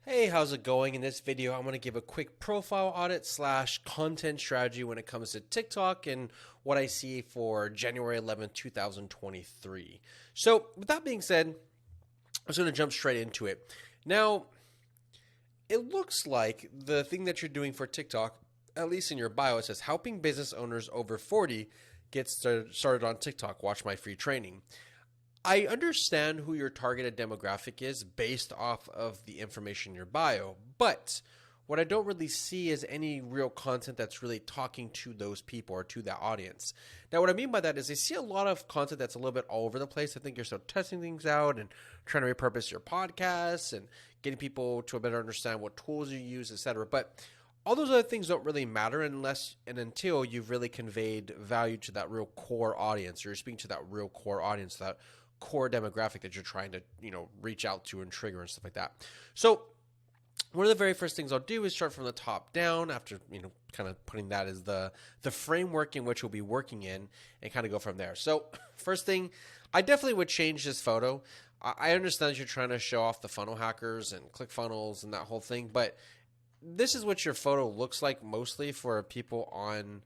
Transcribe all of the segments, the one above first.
Hey, how's it going? In this video, I'm going to give a quick profile audit slash content strategy when it comes to TikTok and what I see for January 11th, 2023. So, with that being said, I'm just going to jump straight into it. Now, it looks like the thing that you're doing for TikTok, at least in your bio, it says helping business owners over 40 get started on TikTok. Watch my free training. I understand who your targeted demographic is based off of the information in your bio, but what I don't really see is any real content that's really talking to those people or to that audience. Now, what I mean by that is I see a lot of content that's a little bit all over the place. I think you're still testing things out and trying to repurpose your podcasts and getting people to better understand what tools you use, etc. But all those other things don't really matter unless and until you've really conveyed value to that real core audience, or you're speaking to that real core audience, that core demographic that you're trying to, reach out to and trigger and stuff like that. So one of the very first things I'll do is start from the top down after, kind of putting that as the framework in which we'll be working in and kind of go from there. So first thing, I definitely would change this photo. I understand that you're trying to show off the funnel hackers and ClickFunnels and that whole thing, but this is what your photo looks like mostly for people on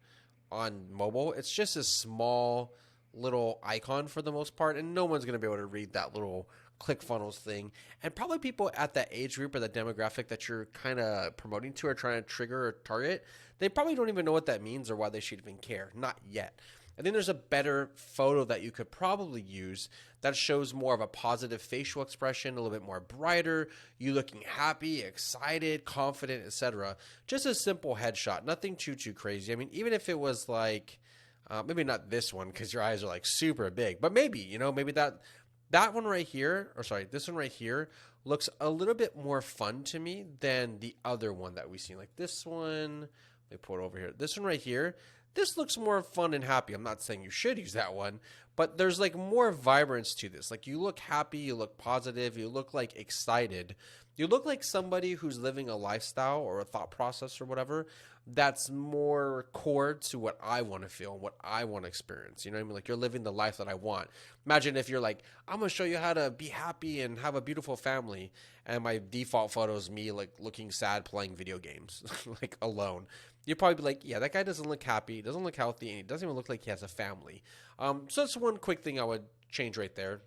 mobile. It's just a small little icon for the most part, and no one's going to be able to read that little ClickFunnels thing. And probably people at that age group or that demographic that you're kind of promoting to or trying to trigger or target, they probably don't even know what that means or why they should even care. Not yet. I think there's a better photo that you could probably use that shows more of a positive facial expression, a little bit more brighter, you looking happy, excited, confident, etc. Just a simple headshot, nothing too crazy. I mean, even if it was like, maybe not this one because your eyes are like super big, but maybe, maybe that one right here, or sorry, this one right here looks a little bit more fun to me than the other one that we see. Like this one, let me pull it over here. This one right here, this looks more fun and happy. I'm not saying you should use that one, but there's like more vibrance to this. Like you look happy, you look positive, you look like excited. You look like somebody who's living a lifestyle or a thought process or whatever that's more core to what I want to feel and what I want to experience. You know what I mean? Like you're living the life that I want. Imagine if you're like, I'm going to show you how to be happy and have a beautiful family. And my default photo is me like looking sad playing video games, like alone. You'd probably be like, yeah, that guy doesn't look happy, doesn't look healthy, and he doesn't even look like he has a family. So that's one quick thing I would change right there.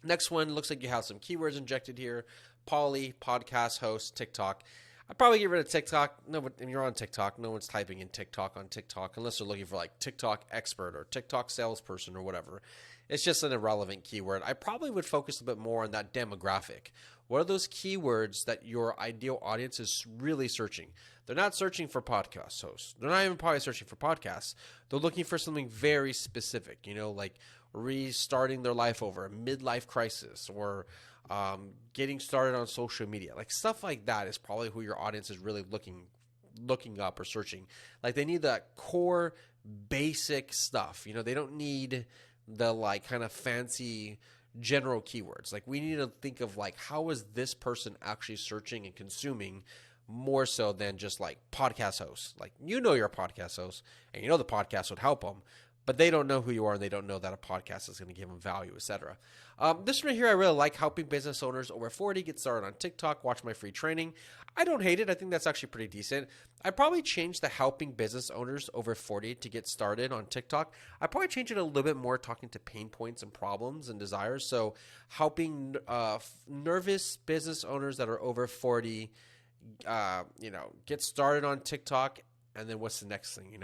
Next one, looks like you have some keywords injected here. Poly, podcast host, TikTok. I'd probably get rid of TikTok. No, but if you're on TikTok, no one's typing in TikTok on TikTok unless they're looking for like TikTok expert or TikTok salesperson or whatever. It's just an irrelevant keyword. I probably would focus a bit more on that demographic. What are those keywords that your ideal audience is really searching? They're not searching for podcast hosts. They're not even probably searching for podcasts. They're looking for something very specific, like restarting their life over a midlife crisis or getting started on social media. Like stuff like that is probably who your audience is really looking up or searching. Like they need that core basic stuff. They don't need the like kind of fancy general keywords. Like we need to think of like how is this person actually searching and consuming more so than just like podcast hosts. Like you're a podcast host and the podcast would help them, but they don't know who you are and they don't know that a podcast is going to give them value, etc. This one here I really like, helping business owners over 40 get started on TikTok. Watch my free training. I don't hate it. I think that's actually pretty decent. I probably changed the helping business owners over 40 to get started on TikTok. I probably change it a little bit more, talking to pain points and problems and desires. So helping nervous business owners that are over 40 get started on TikTok, and then what's the next thing,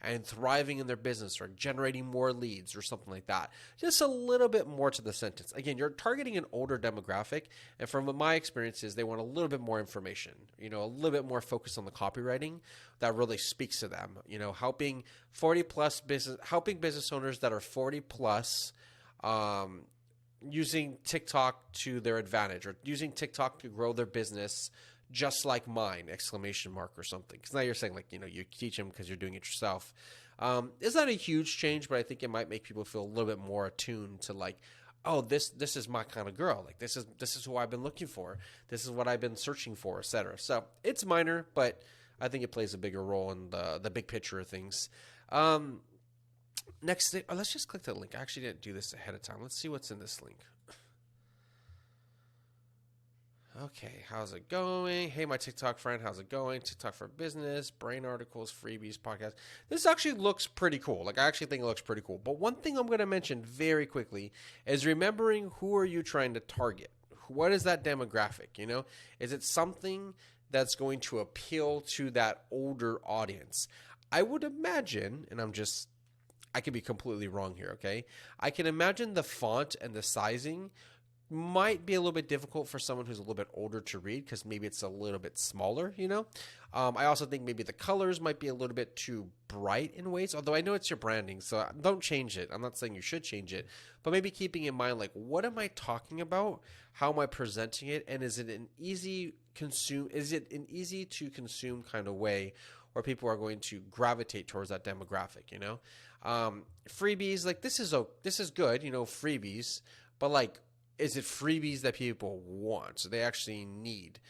and thriving in their business or generating more leads or something like that. Just a little bit more to the sentence. Again, you're targeting an older demographic, and from my experiences, they want a little bit more information, a little bit more focus on the copywriting that really speaks to them, helping business owners that are 40 plus, using TikTok to their advantage or using TikTok to grow their business just like mine, ! Or something. Because now you're saying like, you teach them because you're doing it yourself. It's not a huge change, but I think it might make people feel a little bit more attuned to like, oh, this is my kind of girl. Like this is who I've been looking for. This is what I've been searching for, etc. So it's minor, but I think it plays a bigger role in the big picture of things. Next thing, let's just click the link. I actually didn't do this ahead of time. Let's see what's in this link. Okay, how's it going? Hey, my TikTok friend, how's it going? TikTok for business, brain articles, freebies, podcast. This actually looks pretty cool. Like, I actually think it looks pretty cool. But one thing I'm going to mention very quickly is remembering who are you trying to target? What is that demographic? Is it something that's going to appeal to that older audience? I would imagine, and I could be completely wrong here, okay? I can imagine the font and the sizing might be a little bit difficult for someone who's a little bit older to read because maybe it's a little bit smaller. I also think maybe the colors might be a little bit too bright in ways, although I know it's your branding, so don't change it. I'm not saying you should change it, but maybe keeping in mind, like, what am I talking about? How am I presenting it? And is it an easy to consume kind of way where people are going to gravitate towards that demographic? Freebies, like, this is good, freebies, but like, is it freebies that people want, so they actually need?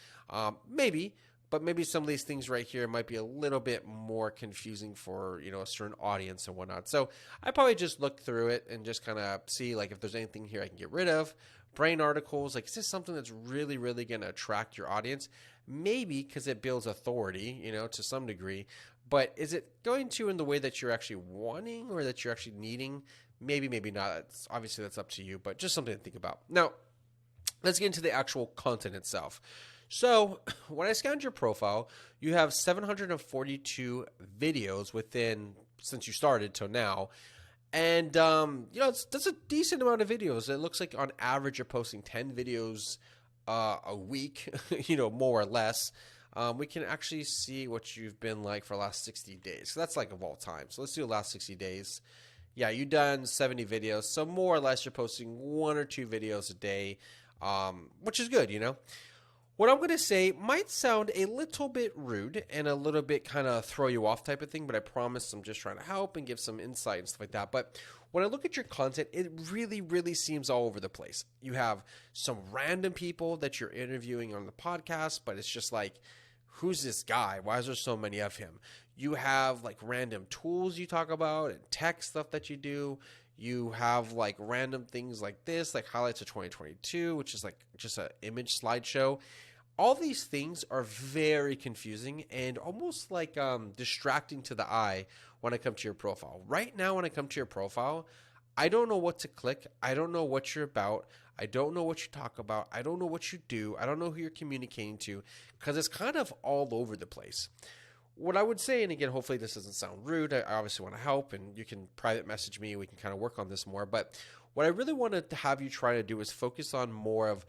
Maybe, but maybe some of these things right here might be a little bit more confusing for, a certain audience and whatnot. So I probably just look through it and just kind of see, like, if there's anything here I can get rid of. Brain articles, like, is this something that's really, really going to attract your audience? Maybe because it builds authority, to some degree. But is it going to in the way that you're actually wanting or that you're actually needing? Maybe, maybe not. Obviously, that's up to you, but just something to think about. Now, let's get into the actual content itself. So, when I scanned your profile, you have 742 videos since you started till now. And, that's a decent amount of videos. It looks like on average you're posting 10 videos a week, more or less. We can actually see what you've been like for the last 60 days. So that's like of all time. So let's do the last 60 days. Yeah, you've done 70 videos. So more or less you're posting 1 or 2 videos a day, which is good, What I'm going to say might sound a little bit rude and a little bit kind of throw you off type of thing, but I promise I'm just trying to help and give some insight and stuff like that. But when I look at your content, it really, really seems all over the place. You have some random people that you're interviewing on the podcast, but it's just like, who's this guy? Why is there so many of him? You have like random tools you talk about and tech stuff that you do. You have like random things like this, like highlights of 2022, which is like just an image slideshow. All these things are very confusing and almost like distracting to the eye when I come to your profile. Right now, when I come to your profile, I don't know what to click. I don't know what you're about. I don't know what you talk about. I don't know what you do. I don't know who you're communicating to because it's kind of all over the place. What I would say, and again, hopefully this doesn't sound rude. I obviously want to help, and you can private message me. We can kind of work on this more. But what I really wanted to have you try to do is focus on more of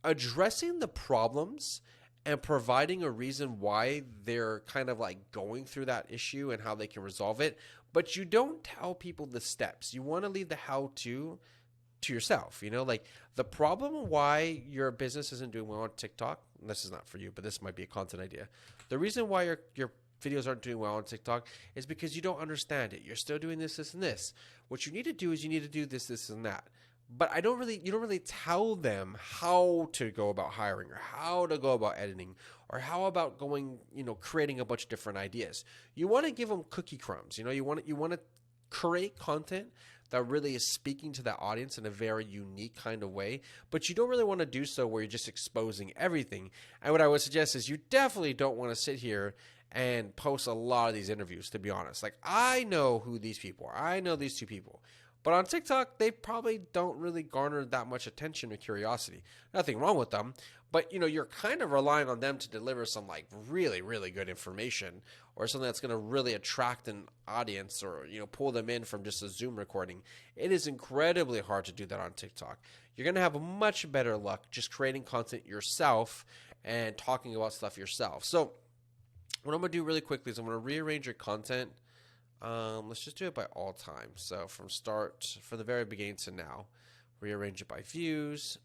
addressing the problems and providing a reason why they're kind of like going through that issue and how they can resolve it. But you don't tell people the steps. You want to leave the how-to yourself, like the problem why your business isn't doing well on TikTok. This is not for you, but this might be a content idea. The reason why your videos aren't doing well on TikTok is because you don't understand it. You're still doing this, and this. What you need to do is you need to do this, and that. But you don't really tell them how to go about hiring or how to go about editing or how about going, creating a bunch of different ideas. You want to give them cookie crumbs. You want to create content that really is speaking to that audience in a very unique kind of way, but you don't really want to do so where you're just exposing everything. And what I would suggest is you definitely don't want to sit here and post a lot of these interviews, to be honest. Like, I know who these people are. I know these 2 people. But on TikTok, they probably don't really garner that much attention or curiosity. Nothing wrong with them, but you're kind of relying on them to deliver some like really, really good information or something that's going to really attract an audience or pull them in from just a Zoom recording. It is incredibly hard to do that on TikTok. You're going to have much better luck just creating content yourself and talking about stuff yourself. So what I'm going to do really quickly is I'm going to rearrange your content. Let's just do it by all time. So from the very beginning to now, rearrange it by views.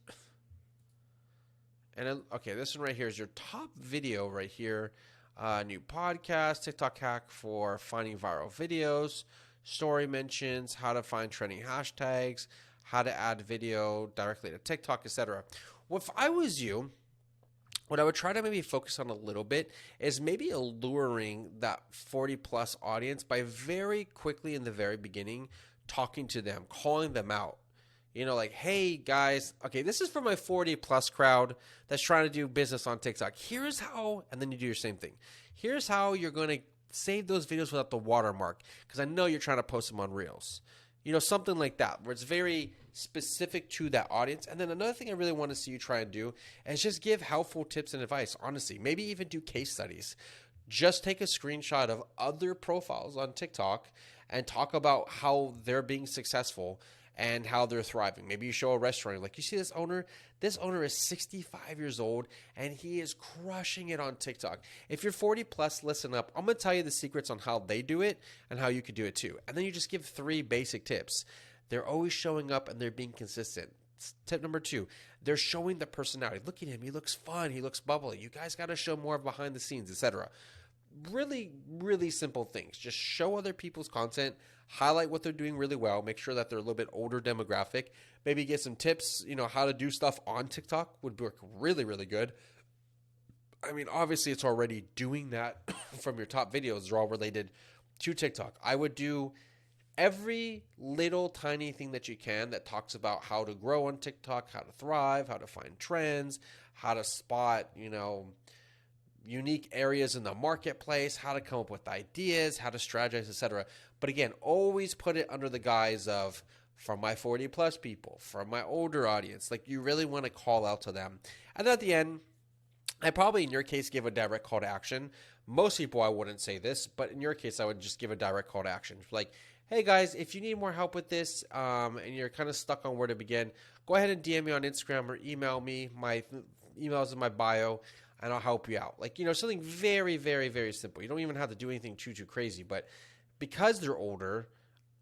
And then, okay, this one right here is your top video right here. New podcast, TikTok hack for finding viral videos, story mentions, how to find trending hashtags, how to add video directly to TikTok, etc. Well, if I was you, what I would try to maybe focus on a little bit is maybe alluring that 40 plus audience by very quickly in the very beginning, talking to them, calling them out. You know, like, hey guys, okay, this is for my 40 plus crowd that's trying to do business on TikTok. Here's how, and then you do your same thing. Here's how you're going to save those videos without the watermark, because I know you're trying to post them on Reels. You know, something like that, where it's very specific to that audience. And then another thing I really want to see you try and do is just give helpful tips and advice, honestly. Maybe even do case studies. Just take a screenshot of other profiles on TikTok and talk about how they're being successful and how they're thriving. Maybe you show a restaurant, like, you see this owner is 65 years old and he is crushing it on TikTok. If you're 40 plus, listen up. I'm going to tell you the secrets on how they do it and how you could do it too. And then you just give 3 basic tips. They're always showing up and they're being consistent. Tip number 2, they're showing the personality. Look at him. He looks fun. He looks bubbly. You guys got to show more behind the scenes, etc. Really, really simple things. Just show other people's content, highlight what they're doing really well, make sure that they're a little bit older demographic, maybe get some tips, you know, how to do stuff on TikTok would work really, really good. I mean, obviously it's already doing that from your top videos. They're all related to TikTok. I would do every little tiny thing that you can that talks about how to grow on TikTok, how to thrive, how to find trends, how to spot, you know, unique areas in the marketplace, how to come up with ideas, how to strategize, etc. But again, always put it under the guise of from my 40 plus people, from my older audience. Like, you really want to call out to them. And then at the end, I probably in your case give a direct call to action. Most people I wouldn't say this, but in your case I would just give a direct call to action. Like, hey guys, if you need more help with this and you're kind of stuck on where to begin, go ahead and DM me on Instagram or email me. My email's in my bio, and I'll help you out. Like, you know, something very, very, very simple. You don't even have to do anything too crazy, but because they're older,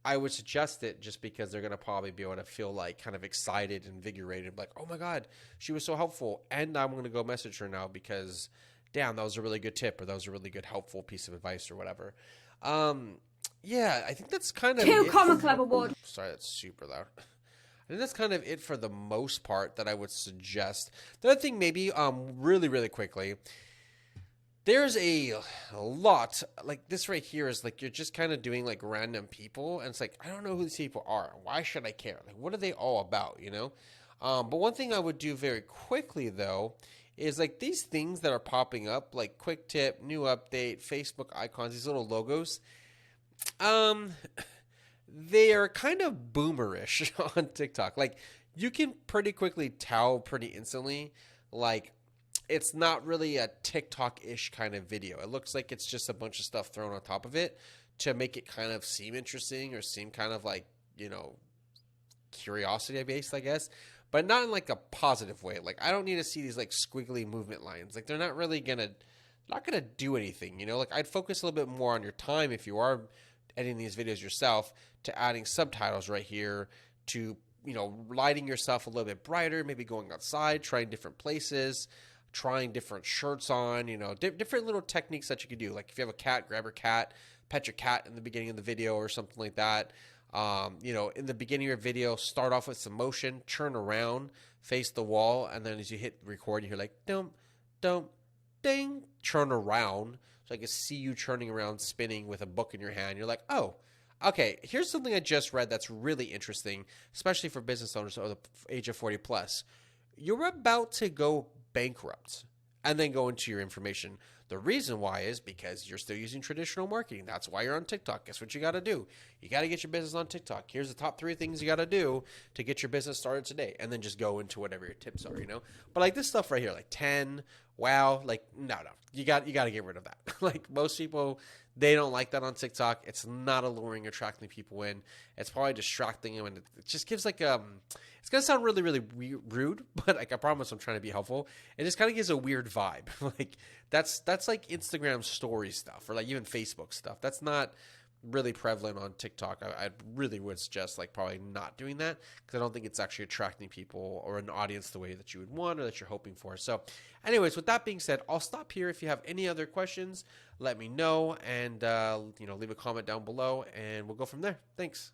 I would suggest it just because they're going to probably be able to feel like kind of excited and invigorated. Like, oh my God, she was so helpful. And I'm going to go message her now because, damn, that was a really good tip, or that was a really good helpful piece of advice or whatever. Yeah, I think that's kind of Two Comma Club Award. Sorry, that's super loud. I think that's kind of it for the most part that I would suggest. The other thing, maybe really, really quickly, there's a lot, like this right here is like you're just kind of doing like random people, and it's like, I don't know who these people are. Why should I care? Like, what are they all about, you know? But one thing I would do very quickly, though, is like these things that are popping up, like quick tip, new update, Facebook icons, these little logos. They are kind of boomerish on TikTok. Like, you can pretty quickly tell pretty instantly, like, it's not really a TikTok-ish kind of video. It looks like it's just a bunch of stuff thrown on top of it to make it kind of seem interesting or seem kind of like, you know, curiosity-based, I guess. But not in like a positive way. Like, I don't need to see these like squiggly movement lines. Like, they're not really not gonna do anything, you know? Like, I'd focus a little bit more on your time if you are editing these videos yourself, to adding subtitles right here, to, you know, lighting yourself a little bit brighter, maybe going outside, trying different places, trying different shirts on, you know, different little techniques that you could do. Like, if you have a cat, grab your cat, pet your cat in the beginning of the video or something like that. You know, in the beginning of your video, start off with some motion, turn around, face the wall, and then as you hit record, you hear like, dum, dum, ding, turn around. So I can see you turning around, spinning with a book in your hand. You're like, oh, okay, here's something I just read that's really interesting, especially for business owners over the age of 40 plus. You're about to go bankrupt, and then go into your information. The reason why is because you're still using traditional marketing. That's why you're on TikTok. Guess what you got to do? You got to get your business on TikTok. Here's the top 3 things you got to do to get your business started today, and then just go into whatever your tips are, you know? But like this stuff right here, like 10, wow, like no. You got to get rid of that. Like, most people, they don't like that on TikTok. It's not alluring, attracting people in. It's probably distracting them, and it just gives like it's gonna sound really, really rude, but like I promise I'm trying to be helpful. It just kind of gives a weird vibe. Like that's like Instagram story stuff, or like even Facebook stuff. That's not really prevalent on TikTok. I really would suggest like probably not doing that, because I don't think it's actually attracting people or an audience the way that you would want or that you're hoping for. So anyways, with that being said, I'll stop here. If you have any other questions, let me know, and you know, leave a comment down below, and we'll go from there. Thanks.